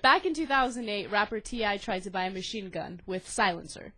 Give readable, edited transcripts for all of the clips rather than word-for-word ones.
Back in 2008, rapper T.I. tried to buy a machine gun with a silencer.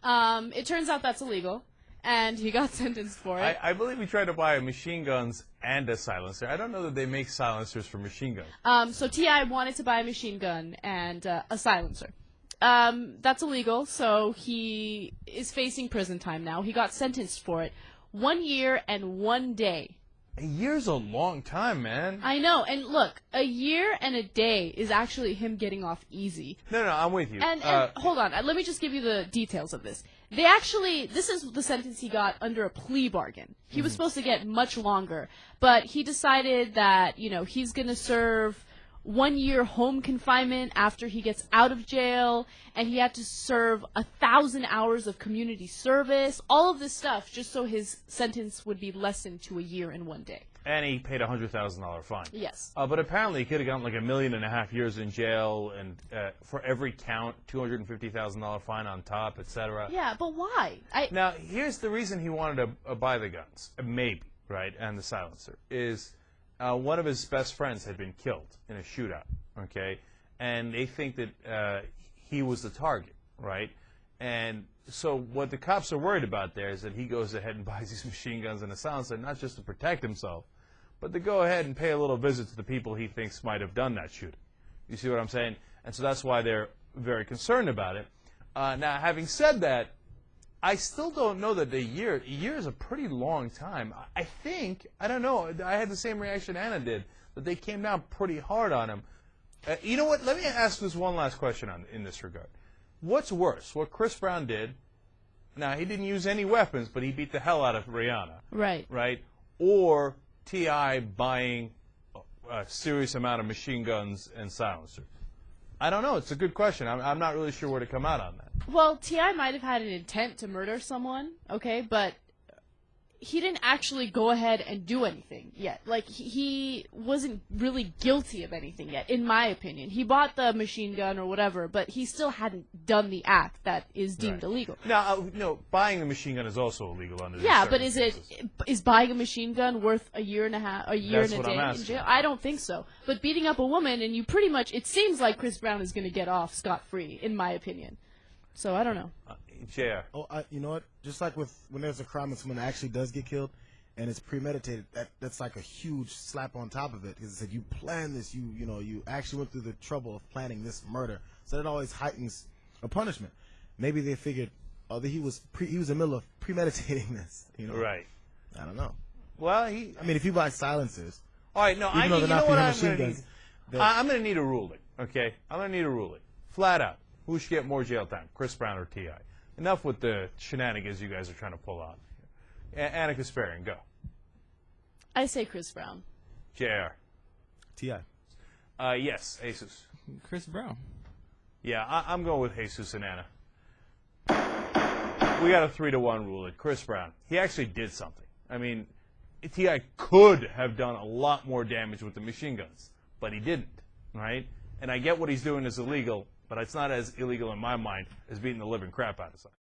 It turns out that's illegal, and he got sentenced for it. I believe he tried to buy machine guns and a silencer. I don't know that they make silencers for machine guns. So T.I. wanted to buy a machine gun and a silencer. That's illegal, so he is facing prison time now. He got sentenced for it. 1 year and 1 day. A year's a long time, man. I know, and look, a year and a day is actually him getting off easy. No, I'm with you. And hold on, let me just give you the details of this. This is the sentence he got under a plea bargain. He was supposed to get much longer, but he decided that, he's going to serve 1 year home confinement after he gets out of jail, and he had to serve 1,000 hours of community service, all of this stuff, just so his sentence would be lessened to a year and 1 day. And he paid a $100,000 fine. Yes. But apparently he could have gotten like 1.5 million years in jail, and for every count, $250,000 fine on top, etc. Yeah, but why? Now, here's the reason he wanted to buy the guns, maybe, right, and the silencer, is one of his best friends had been killed in a shootout, okay? And they think that he was the target, right? And so what the cops are worried about there is that he goes ahead and buys these machine guns and a silencer, not just to protect himself, but to go ahead and pay a little visit to the people he thinks might have done that shooting. You see what I'm saying? And so that's why they're very concerned about it. Now, having said that, I still don't know that a year is a pretty long time. I don't know, I had the same reaction Anna did, that they came down pretty hard on him. You know what, let me ask this one last question in this regard. What's worse, what Chris Brown did, now he didn't use any weapons, but he beat the hell out of Rihanna. Right. Right? Or T.I. buying a serious amount of machine guns and silencers? I don't know, it's a good question. I'm not really sure where to come out on that. Well, T.I. might have had an intent to murder someone, okay, but he didn't actually go ahead and do anything yet. Like, he wasn't really guilty of anything yet, in my opinion. He bought the machine gun or whatever, but he still hadn't done the act that is deemed illegal. Now, no, buying the machine gun is also illegal under these but circumstances. is buying a machine gun worth a year and a day in jail? I don't think so. But beating up a woman, and you pretty much, it seems like Chris Brown is going to get off scot-free, in my opinion. So I don't know. JR. Oh, you know what? Just like when there's a crime and someone actually does get killed, and it's premeditated, that's like a huge slap on top of it. Because it's like you planned this, you actually went through the trouble of planning this murder. So that always heightens a punishment. Maybe they figured, that he was in the middle of premeditating this. Right. I don't know. Well, if you buy silencers. All right, no, you know what I'm going to need? I'm going to need a ruling, okay? I'm going to need a ruling. Flat out. Who should get more jail time, Chris Brown or T.I.? Enough with the shenanigans you guys are trying to pull out. Anna Kasparian, go. I say Chris Brown. JR. T.I. Yes, Jesus. Chris Brown. Yeah, I'm going with Jesus and Anna. We got a 3-1 ruling. Chris Brown. He actually did something. I mean, T.I. could have done a lot more damage with the machine guns, but he didn't, right? And I get what he's doing is illegal, but it's not as illegal in my mind as beating the living crap out of someone.